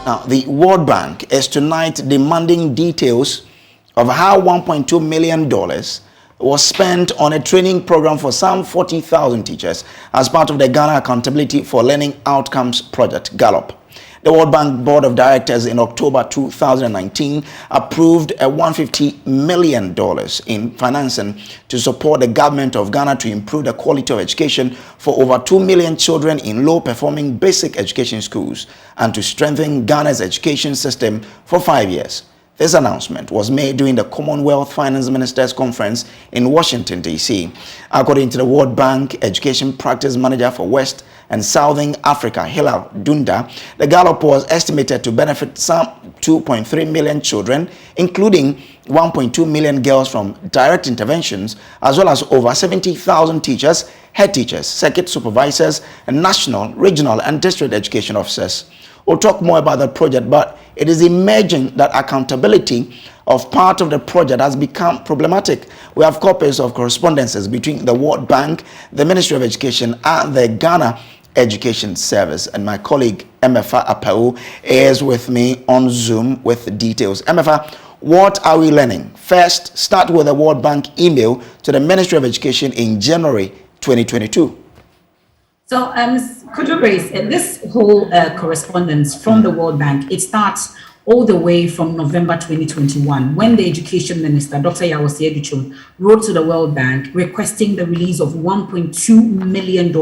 Now, the World Bank is tonight demanding details of how $1.2 million was spent on a training program for some 40,000 teachers as part of the Ghana Accountability for Learning Outcomes Project, GALLOP. The World Bank Board of Directors in October 2019 approved a $150 million in financing to support the government of Ghana to improve the quality of education for over 2 million children in low-performing basic education schools and to strengthen Ghana's education system for 5 years. This announcement was made during the Commonwealth Finance Ministers Conference in Washington, D.C. According to the World Bank Education Practice Manager for West and Southern Africa, Hilal Dunda, the GALLOP was estimated to benefit some 2.3 million children, including 1.2 million girls from direct interventions, as well as over 70,000 teachers, head teachers, circuit supervisors, and national, regional, and district education officers. We'll talk more about the project, but it is emerging that accountability of part of the project has become problematic. We have copies of correspondences between the World Bank, the Ministry of Education, and the Ghana Education Service. And my colleague, Emefa Apau, is with me on Zoom with details. Emefa, what are we learning? First, start with the World Bank email to the Ministry of Education in January 2022. So, could you raise this whole correspondence from the World Bank? It starts all the way from November 2021, when the Education Minister, Dr. Yawase Aduchum, wrote to the World Bank requesting the release of $1.2 million,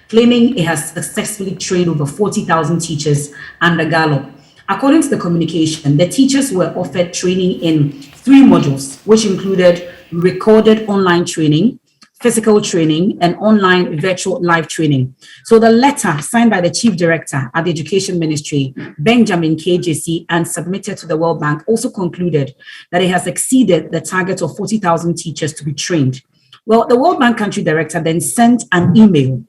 claiming it has successfully trained over 40,000 teachers under GALLOP. According to the communication, the teachers were offered training in 3 modules, which included recorded online training, physical training, and online virtual live training. So the letter signed by the Chief Director at the Education Ministry, Benjamin KJC, and submitted to the World Bank also concluded that it has exceeded the target of 40,000 teachers to be trained. Well, the World Bank Country Director then sent an email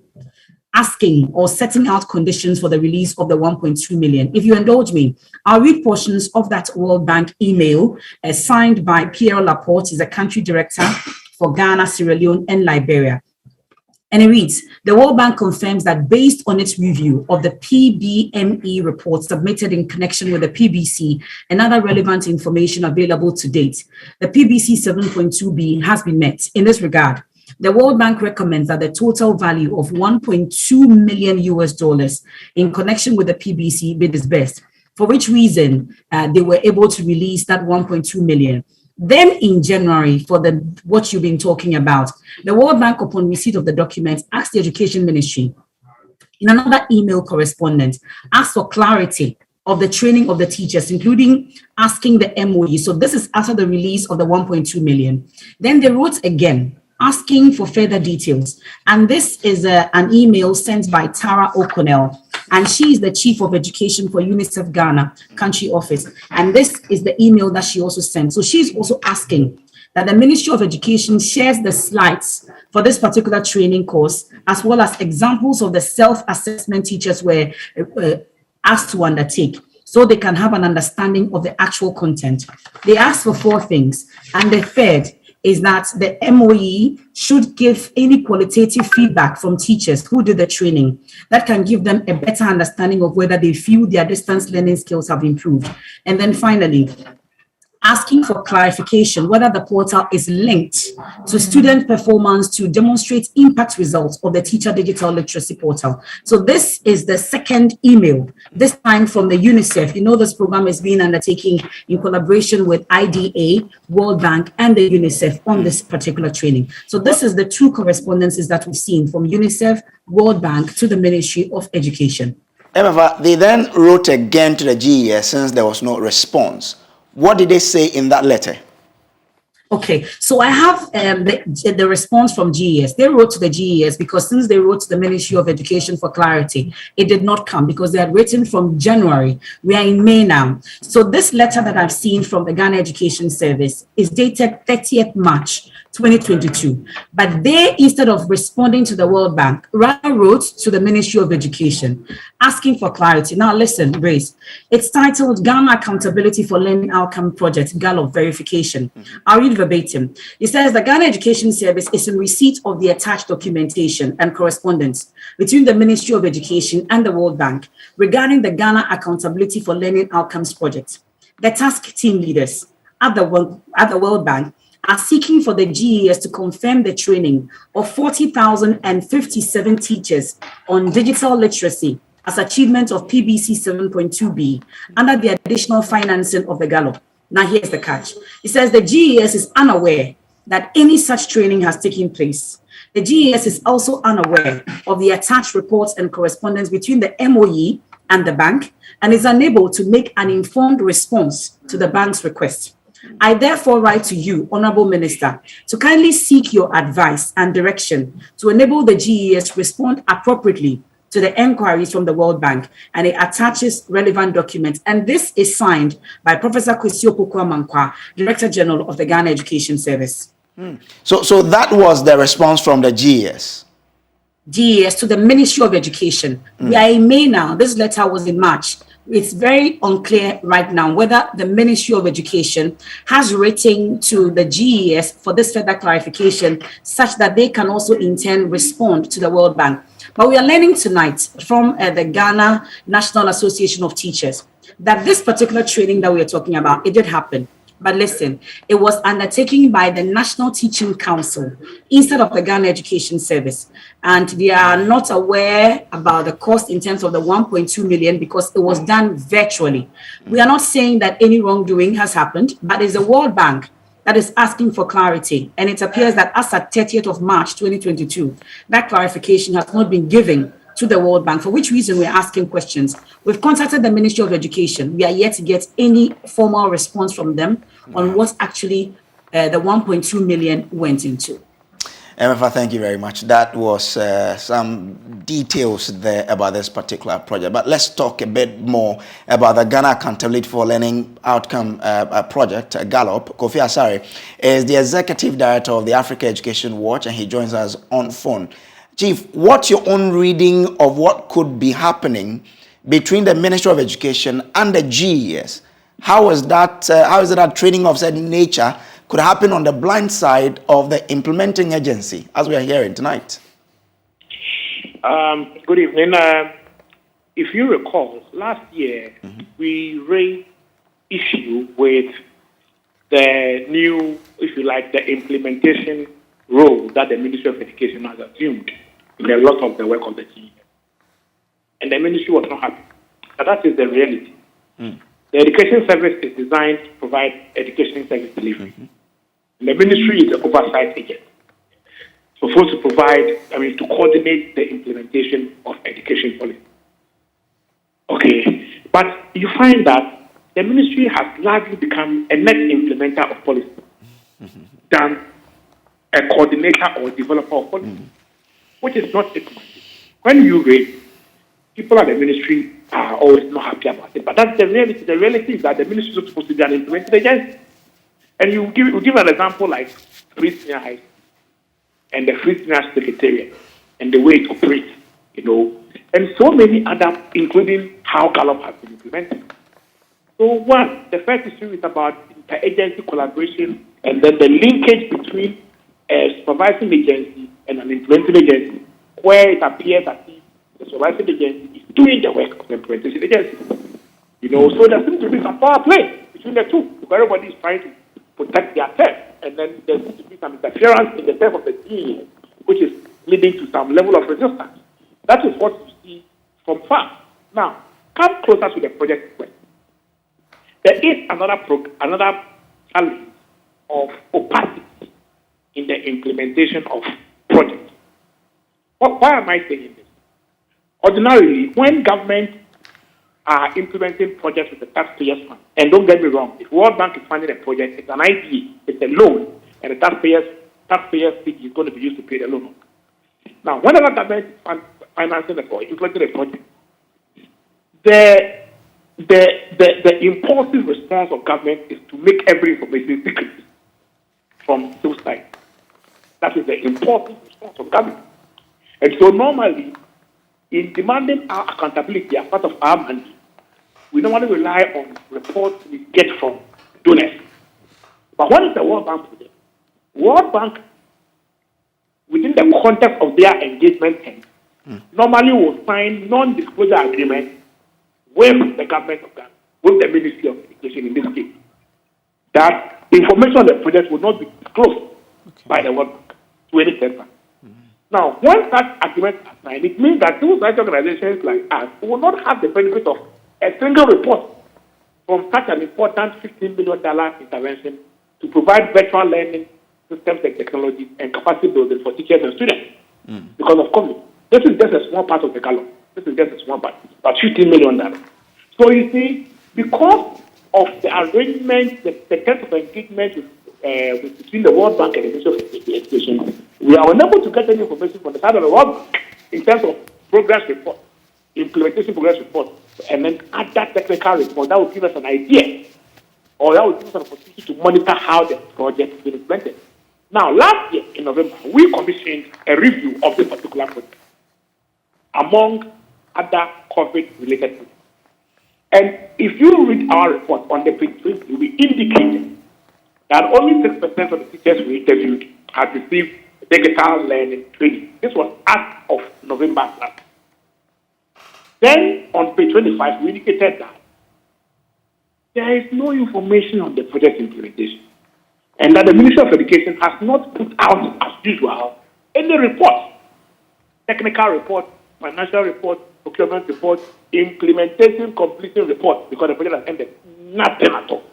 asking or setting out conditions for the release of the 1.2 million. If you indulge me, I'll read portions of that World Bank email signed by Pierre Laporte, is the country director for Ghana, Sierra Leone, and Liberia. And it reads, the World Bank confirms that based on its review of the PBME report submitted in connection with the PBC and other relevant information available to date, the PBC 7.2b has been met. In this regard, the World Bank recommends that the total value of $1.2 million in connection with the PBC be disbursed, for which reason they were able to release that 1.2 million. Then in January, for what you've been talking about, the World Bank, upon receipt of the documents, asked the Education Ministry, in another email correspondence, asked for clarity of the training of the teachers, including asking the MOE. So this is after the release of the 1.2 million. Then they wrote again, asking for further details. And this is an email sent by Tara O'Connell, and she is the Chief of Education for UNICEF Ghana Country Office. And this is the email that she also sent. So she's also asking that the Ministry of Education shares the slides for this particular training course, as well as examples of the self-assessment teachers were asked to undertake, so they can have an understanding of the actual content. They asked for 4 things, and the third is that the MOE should give any qualitative feedback from teachers who did the training that can give them a better understanding of whether they feel their distance learning skills have improved. And then finally, asking for clarification whether the portal is linked to student performance to demonstrate impact results of the Teacher Digital Literacy Portal. So this is the second email, this time from the UNICEF. You know, this program is being undertaken in collaboration with IDA, World Bank, and the UNICEF on this particular training. So this is the 2 correspondences that we've seen from UNICEF, World Bank to the Ministry of Education. However, they then wrote again to the GES since there was no response. What did they say in that letter? Okay, so I have the response from GES. They wrote to the GES because since they wrote to the Ministry of Education for clarity, it did not come because they had written from January. We are in May now. So this letter that I've seen from the Ghana Education Service is dated 30th March 2022. But they, instead of responding to the World Bank, rather wrote to the Ministry of Education asking for clarity. Now, listen, Grace, it's titled Ghana Accountability for Learning Outcome Project, Gallup Verification. I'll read verbatim. It says the Ghana Education Service is in receipt of the attached documentation and correspondence between the Ministry of Education and the World Bank regarding the Ghana Accountability for Learning Outcomes Project. The task team leaders at the World Bank are seeking for the GES to confirm the training of 40,057 teachers on digital literacy as achievement of PBC 7.2B under the additional financing of the Gallup. Now, here's the catch. It says the GES is unaware that any such training has taken place. The GES is also unaware of the attached reports and correspondence between the MOE and the bank and is unable to make an informed response to the bank's request. I therefore write to you, Honorable Minister, to kindly seek your advice and direction to enable the GES to respond appropriately to the enquiries from the World Bank, and it attaches relevant documents. And this is signed by Professor Kwesi Opoku-Amankwa, Director General of the Ghana Education Service. So that was the response from the GES. GES to the Ministry of Education. We are in May now. This letter was in March. It's very unclear right now whether the Ministry of Education has written to the GES for this further clarification such that they can also in turn respond to the World Bank. But we are learning tonight from the Ghana National Association of Teachers that this particular training that we are talking about, it did happen. But listen, it was undertaken by the National Teaching Council instead of the Ghana Education Service. And they are not aware about the cost in terms of the 1.2 million because it was done virtually. We are not saying that any wrongdoing has happened, but it's the World Bank that is asking for clarity. And it appears that as at 30th of March, 2022, that clarification has not been given to the World Bank, for which reason we're asking questions. We've contacted the Ministry of Education. We are yet to get any formal response from them on what actually the 1.2 million went into. MFA, thank you very much. That was some details there about this particular project. But let's talk a bit more about the Ghana Accountability for Learning Outcome Project, Gallup. Kofi Asare is the Executive Director of the Africa Education Watch, and he joins us on phone. Chief, what's your own reading of what could be happening between the Ministry of Education and the GES? How is it that training of certain nature could happen on the blind side of the implementing agency, as we are hearing tonight? Good evening. If you recall, last year we raised issue with the new, if you like, the implementation role that the Ministry of Education has assumed in a lot of the work of the GES. And the ministry was not happy. But that is the reality. The education service is designed to provide education service delivery. And the ministry is the oversight agent. Supposed to provide, to coordinate the implementation of education policy. Okay. But you find that the ministry has largely become a net implementer of policy than a coordinator or developer of policy, which is not it. When you read, people at the ministry are always not happy about it. But that's the reality. The reality is that the ministry is supposed to be an implementing agency. And you give an example like Free Senior High and the Free Senior Secretariat and the way it operates, and so many other, including how Gallup has been implemented. So one, the first issue is about inter-agency collaboration and then the linkage between a supervising agency and an implementing agency, where it appears that the supervising agency is doing the work of the implementation agency. So there seems to be some power play between the two, because everybody is trying to protect their turf, and then there seems to be some interference in the turf of the team, which is leading to some level of resistance. That is what you see from far. Now, come closer to the project request. There is another challenge of opacity in the implementation of projects. Why am I saying this? Ordinarily, when government are implementing projects with the taxpayers' fund, and don't get me wrong, if World Bank is funding a project, it's an idea, it's a loan, and the taxpayers' fee is going to be used to pay the loan. Now, whenever government is financing or implementing a project, the impulsive response of government is to make every information secret from those sides. That is the important response of government. And so normally, in demanding our accountability as part of our mandate, we normally rely on reports we get from donors. But when it's the World Bank project, World Bank, within the context of their engagement terms, normally will sign non-disclosure agreements with the government of Ghana, with the Ministry of Education in this case, that information on the project will not be disclosed by the World Bank to any third party. Now, when such agreements are signed, it means that two such organizations like us will not have the benefit of a single report from such an important $15 million intervention to provide virtual learning systems and technologies and capacity building for teachers and students. Because of COVID, this is just a small part of the gallon. This is just a small part, about $15 million. So you see, because of the arrangement, the terms of engagement between the World Bank and the Ministry of Education, we are unable to get any information from the side of the World Bank in terms of progress report, implementation progress report, and then add that technical report that will give us an idea, or that will give us an opportunity to monitor how the project is being implemented. Now, last year in November, we commissioned a review of this particular project, among other COVID-related projects. And if you read our report on the page 20, we indicated that only 6% of the teachers we interviewed had received digital learning training. This was as of November last. Then on page 25, we indicated that there is no information on the project implementation, and that the Ministry of Education has not put out, as usual, any report, technical report, financial report, procurement report, implementation completion report, because the project has ended. Nothing at all.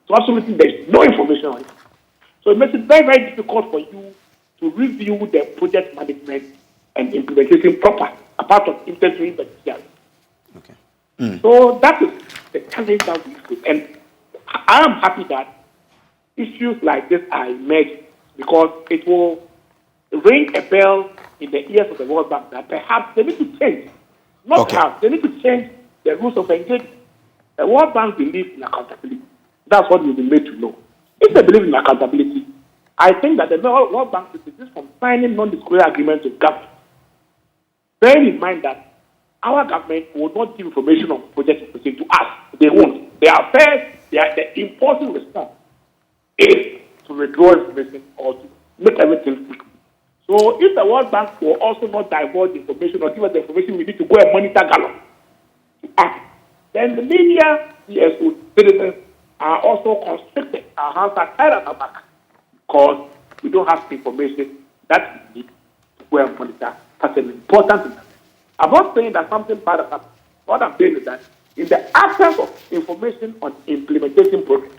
So absolutely there is no information on it. So it makes it very, very difficult for you to review the project management and implementation proper, apart from interviewing the teachers. Okay. So that is the challenge that we face. And I am happy that issues like this are emerging, because it will ring a bell in the ears of the World Bank that perhaps they need to change. Not perhaps, they need to change the rules of engagement. The World Bank believes in accountability. That's what we've been made to know. If they believe in accountability, I think that the World Bank should desist from signing non-disclosure agreements with government. Bearing in mind that our government will not give information on projects to us. They won't. The impulsive response is to withdraw information or to make everything quick. So if the World Bank will also not divulge information or give us the information we need to go and monitor Ghana to act, then the media, CSO, citizens are also constricted. Our hands are tied at our back because we don't have information that we need to go and monitor such an important thing. I'm not saying that something bad has happened. What I'm saying is that in the absence of information on implementation progress,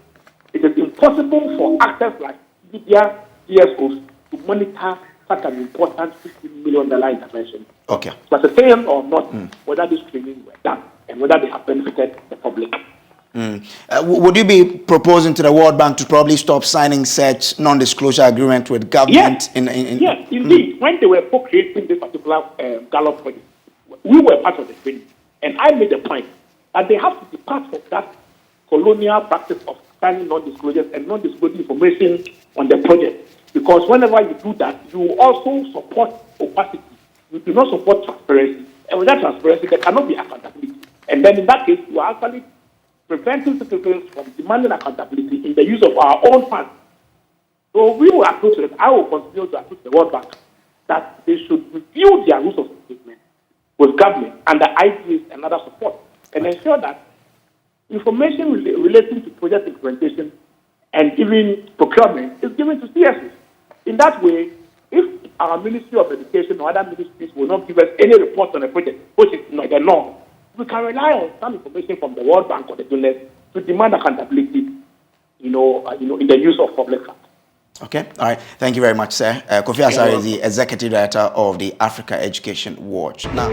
it is impossible for actors like media, CSOs to monitor such an important $50 million intervention. Okay. But the same or not, whether these trainings were done and whether they have benefited the public. Would you be proposing to the World Bank to probably stop signing such non-disclosure agreement with government? Yes, yes, indeed. When they were co-creating this particular Gallup project, we were part of the training. And I made the point that they have to depart from that colonial practice of signing non-disclosures and non-disclosing information on the project. Because whenever you do that, you also support opacity. You do not support transparency. And without transparency, there cannot be accountability. And then in that case, you are actually preventing citizens from demanding accountability in the use of our own funds. So we will approach it. I will continue to approach the World Bank that they should review their rules of engagement with government and the ideas and other support, and ensure that information relating to project implementation and even procurement is given to CSOs. In that way, if our Ministry of Education or other ministries will not give us any report on a project, which is not the norm, we can rely on some information from the World Bank or the donors to demand accountability, in the use of public funds. Okay, all right. Thank you very much, sir. Kofi Asare is the Executive Director of the Africa Education Watch. Now.